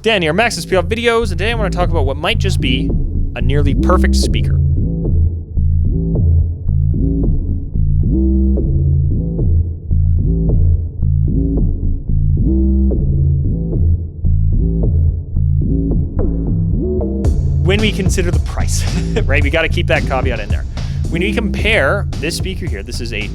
Dan here, Max's PL Videos, and today I want to talk about what might just be a nearly perfect speaker. When we consider the price, right? We got to keep that caveat in there. When we compare this speaker here, this is a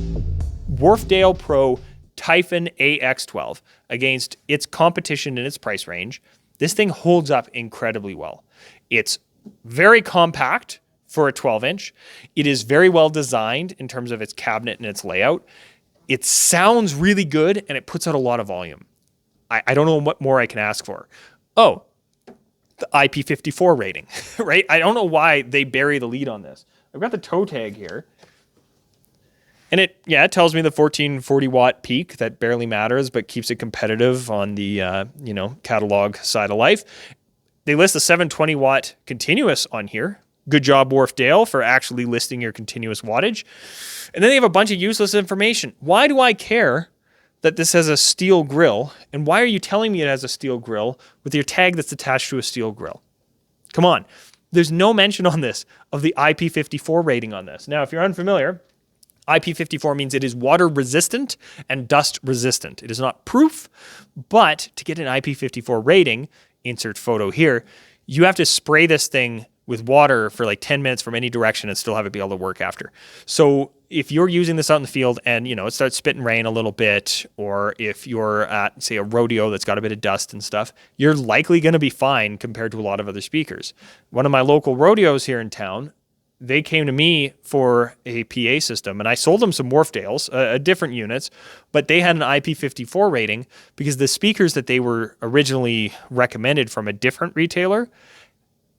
Wharfedale Pro Typhon AX12 against its competition in its price range. This thing holds up incredibly well. It's very compact for a 12-inch. It is very well designed in terms of its cabinet and its layout. It sounds really good, and it puts out a lot of volume. I don't know what more I can ask for. Oh, the IP54 rating, right? I don't know why they bury the lead on this. I've got the toe tag here. And it tells me the 1440 watt peak that barely matters, but keeps it competitive on the catalog side of life. They list the 720 watt continuous on here. Good job, Wharfedale, for actually listing your continuous wattage. And then they have a bunch of useless information. Why do I care that this has a steel grill? And why are you telling me it has a steel grill with your tag that's attached to a steel grill? Come on. There's no mention on this of the IP54 rating on this. Now, if you're unfamiliar, IP54 means it is water resistant and dust resistant. It is not proof, but to get an IP54 rating, insert photo here, you have to spray this thing with water for like 10 minutes from any direction and still have it be able to work after. So if you're using this out in the field and it starts spitting rain a little bit, or if you're at, say, a rodeo that's got a bit of dust and stuff, you're likely going to be fine compared to a lot of other speakers. One of my local rodeos here in town, they came to me for a PA system, and I sold them some Wharfedales, different units, but they had an IP54 rating because the speakers that they were originally recommended from a different retailer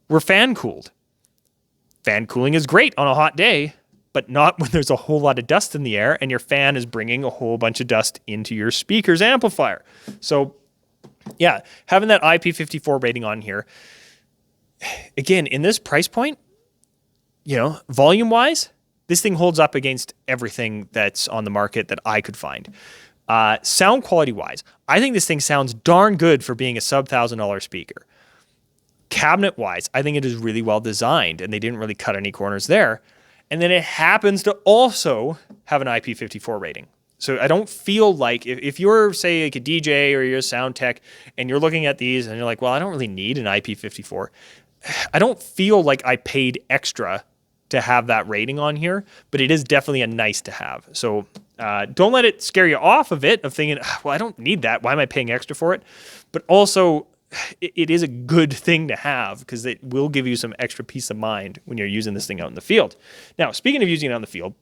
were fan-cooled. Fan cooling is great on a hot day, but not when there's a whole lot of dust in the air and your fan is bringing a whole bunch of dust into your speaker's amplifier. So, yeah, having that IP54 rating on here, again, in this price point, volume-wise, this thing holds up against everything that's on the market that I could find. Sound quality-wise, I think this thing sounds darn good for being a sub-$1,000 speaker. Cabinet-wise, I think it is really well designed, and they didn't really cut any corners there. And then it happens to also have an IP54 rating. So I don't feel like, if you're, say, like a DJ or you're a sound tech, and you're looking at these and you're like, well, I don't really need an IP54. I don't feel like I paid extra to have that rating on here, but it is definitely a nice to have. So don't let it scare you off of it, of thinking, well, I don't need that. Why am I paying extra for it? But also, it is a good thing to have because it will give you some extra peace of mind when you're using this thing out in the field. Now, speaking of using it out in the field,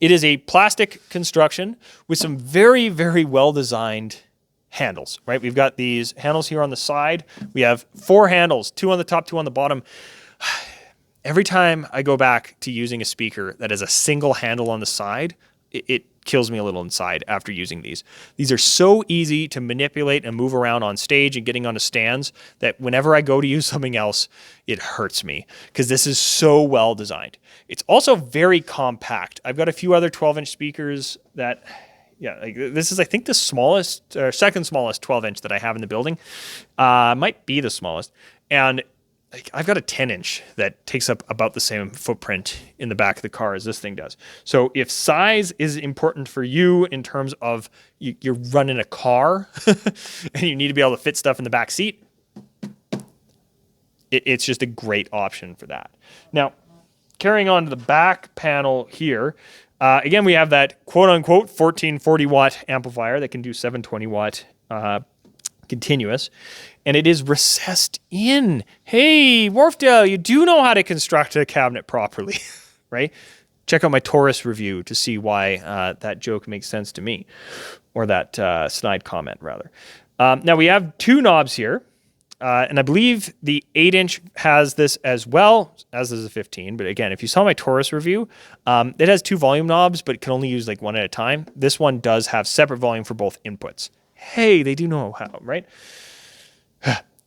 it is a plastic construction with some very, very well-designed handles, right? We've got these handles here on the side. We have 4 handles, 2 on the top, 2 on the bottom. Every time I go back to using a speaker that has a single handle on the side, it kills me a little inside after using these. These are so easy to manipulate and move around on stage and getting onto stands that whenever I go to use something else, it hurts me because this is so well designed. It's also very compact. I've got a few other 12-inch speakers that, this is, I think, the smallest, or second smallest 12-inch that I have in the building. Might be the smallest. And I've got a 10-inch that takes up about the same footprint in the back of the car as this thing does. So if size is important for you in terms of you're running a car and you need to be able to fit stuff in the back seat, it's just a great option for that. Now, carrying on to the back panel here, again, we have that quote-unquote 1440 watt amplifier that can do 720 watt continuous, and it is recessed in. Hey, Wharfedale, you do know how to construct a cabinet properly, right? Check out my Taurus review to see why that joke makes sense to me, or that snide comment, rather. Now, we have 2 knobs here, and I believe the 8-inch has this as well, as does the 15. But again, if you saw my Taurus review, it has 2 volume knobs, but it can only use like 1 at a time. This one does have separate volume for both inputs. Hey, they do know how, right?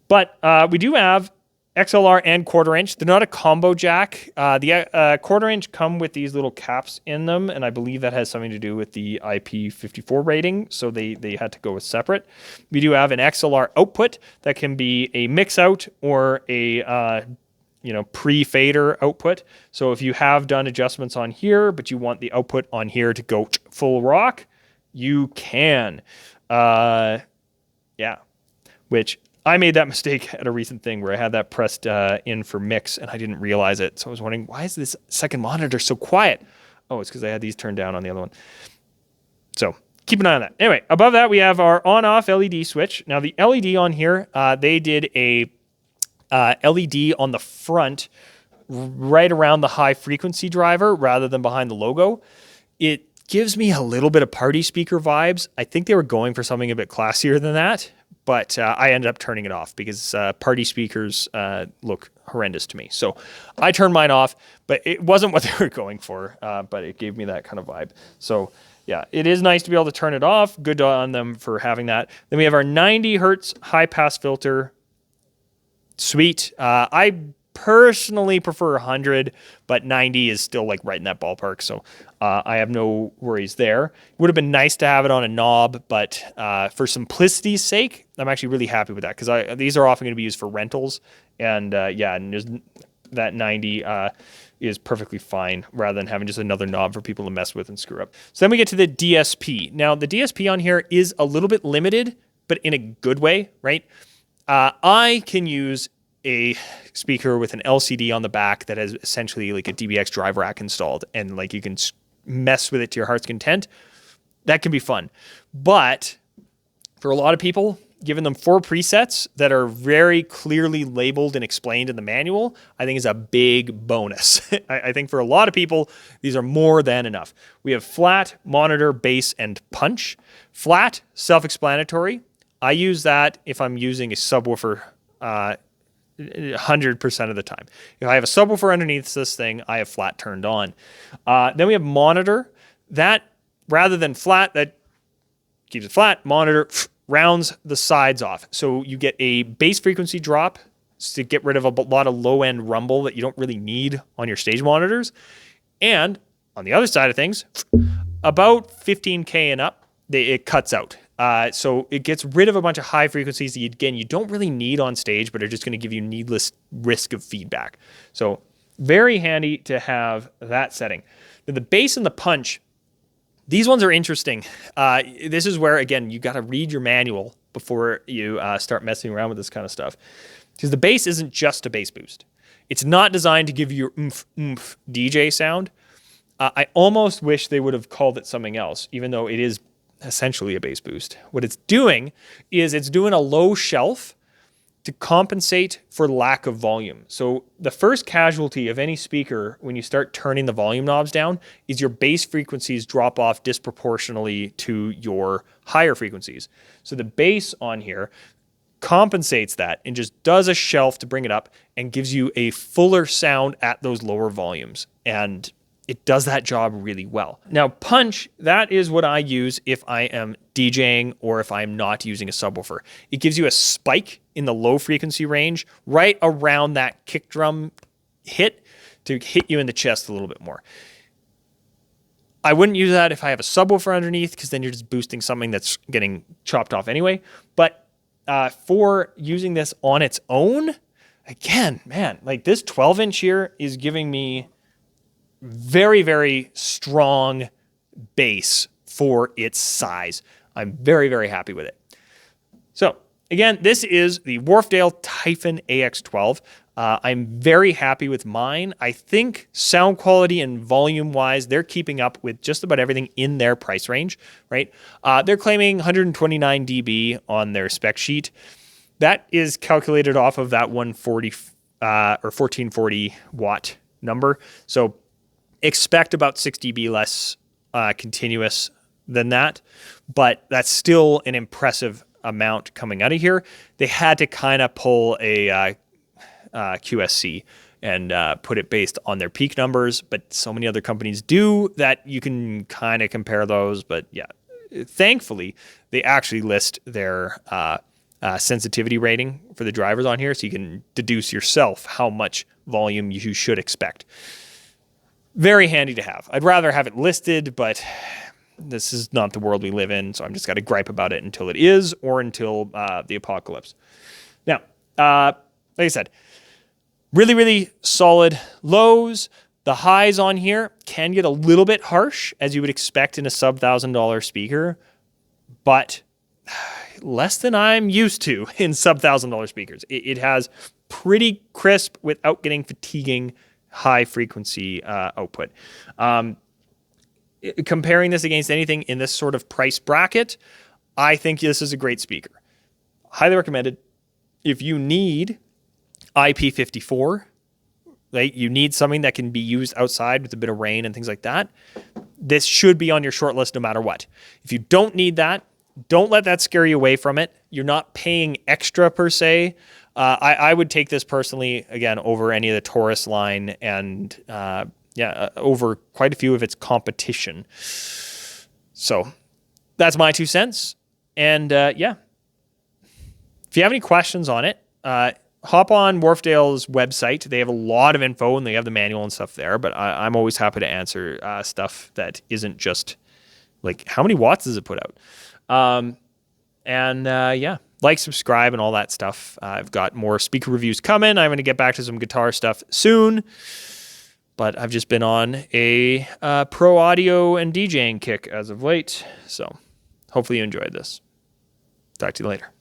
But we do have XLR and quarter inch. They're not a combo jack. The quarter inch come with these little caps in them, and I believe that has something to do with the IP54 rating, so they had to go with separate. We do have an XLR output that can be a mix out or a pre-fader output. So if you have done adjustments on here, but you want the output on here to go full rock, you can. Which I made that mistake at a recent thing where I had that pressed in for mix and I didn't realize it. So I was wondering, why is this second monitor so quiet? Oh, it's because I had these turned down on the other one. So keep an eye on that. Anyway, above that we have our on-off LED switch. Now the LED on here, they did a LED on the front right around the high frequency driver rather than behind the logo. It gives me a little bit of party speaker vibes. I think they were going for something a bit classier than that. But I ended up turning it off because party speakers look horrendous to me. So I turned mine off, but it wasn't what they were going for, but it gave me that kind of vibe. So yeah, it is nice to be able to turn it off. Good on them for having that. Then we have our 90 hertz high pass filter. Sweet. I personally prefer 100, but 90 is still like right in that ballpark. So I have no worries there. Would have been nice to have it on a knob, but for simplicity's sake, I'm actually really happy with that because these are often going to be used for rentals. And and that 90 is perfectly fine rather than having just another knob for people to mess with and screw up. So then we get to the DSP. Now the DSP on here is a little bit limited, but in a good way, right? I can use a speaker with an LCD on the back that has essentially like a DBX drive rack installed, and like you can mess with it to your heart's content. That can be fun. But for a lot of people, giving them 4 presets that are very clearly labeled and explained in the manual, I think is a big bonus. I think for a lot of people, these are more than enough. We have flat, monitor, bass, and punch. Flat, self-explanatory. I use that if I'm using a subwoofer 100% of the time. If I have a subwoofer underneath this thing, I have flat turned on. Then we have monitor. That, rather than flat, that keeps it flat. Monitor rounds the sides off. So you get a bass frequency drop to get rid of a lot of low-end rumble that you don't really need on your stage monitors. And on the other side of things, about 15K and up, it cuts out. So it gets rid of a bunch of high frequencies that, you don't really need on stage, but are just going to give you needless risk of feedback. So very handy to have that setting. Now, the bass and the punch, these ones are interesting. This is where, again, you got to read your manual before you start messing around with this kind of stuff. Because the bass isn't just a bass boost. It's not designed to give you your oomph, oomph DJ sound. I almost wish they would have called it something else, even though it is essentially a bass boost. What it's doing is it's doing a low shelf to compensate for lack of volume. So the first casualty of any speaker when you start turning the volume knobs down is your bass frequencies drop off disproportionately to your higher frequencies. So the bass on here compensates that and just does a shelf to bring it up and gives you a fuller sound at those lower volumes. And it does that job really well. Now, punch, that is what I use if I am DJing or if I'm not using a subwoofer. It gives you a spike in the low frequency range right around that kick drum hit to hit you in the chest a little bit more. I wouldn't use that if I have a subwoofer underneath because then you're just boosting something that's getting chopped off anyway. But for using this on its own, again, man, like this 12-inch here is giving me very, very strong bass for its size. I'm very, very happy with it. So again, this is the Wharfedale Typhon AX12. I'm very happy with mine. I think sound quality and volume-wise, they're keeping up with just about everything in their price range, right? They're claiming 129 dB on their spec sheet. That is calculated off of that 140 or 1440 watt number. So expect about 6 dB less continuous than that, but that's still an impressive amount coming out of here. They had to kind of pull a QSC and put it based on their peak numbers, but so many other companies do that you can kind of compare those. But yeah, thankfully, they actually list their sensitivity rating for the drivers on here, so you can deduce yourself how much volume you should expect. Very handy to have. I'd rather have it listed, but this is not the world we live in, so I'm just got to gripe about it until it is, or until the apocalypse. Now, like I said, really, really solid lows. The highs on here can get a little bit harsh, as you would expect in a sub-$1,000 speaker, but less than I'm used to in sub-$1,000 speakers. It has pretty crisp without getting fatiguing high frequency output. Comparing this against anything in this sort of price bracket, I think this is a great speaker. Highly recommended. If you need IP54, right, you need something that can be used outside with a bit of rain and things like that, this should be on your short list no matter what. If you don't need that, don't let that scare you away from it. You're not paying extra per se. I would take this personally, again, over any of the Taurus line and over quite a few of its competition. So that's my 2 cents. And if you have any questions on it, hop on Wharfedale's website. They have a lot of info and they have the manual and stuff there, but I'm always happy to answer stuff that isn't just like, how many watts does it put out? Like, subscribe, and all that stuff. I've got more speaker reviews coming. I'm going to get back to some guitar stuff soon, but I've just been on a pro audio and DJing kick as of late. So hopefully you enjoyed this. Talk to you later.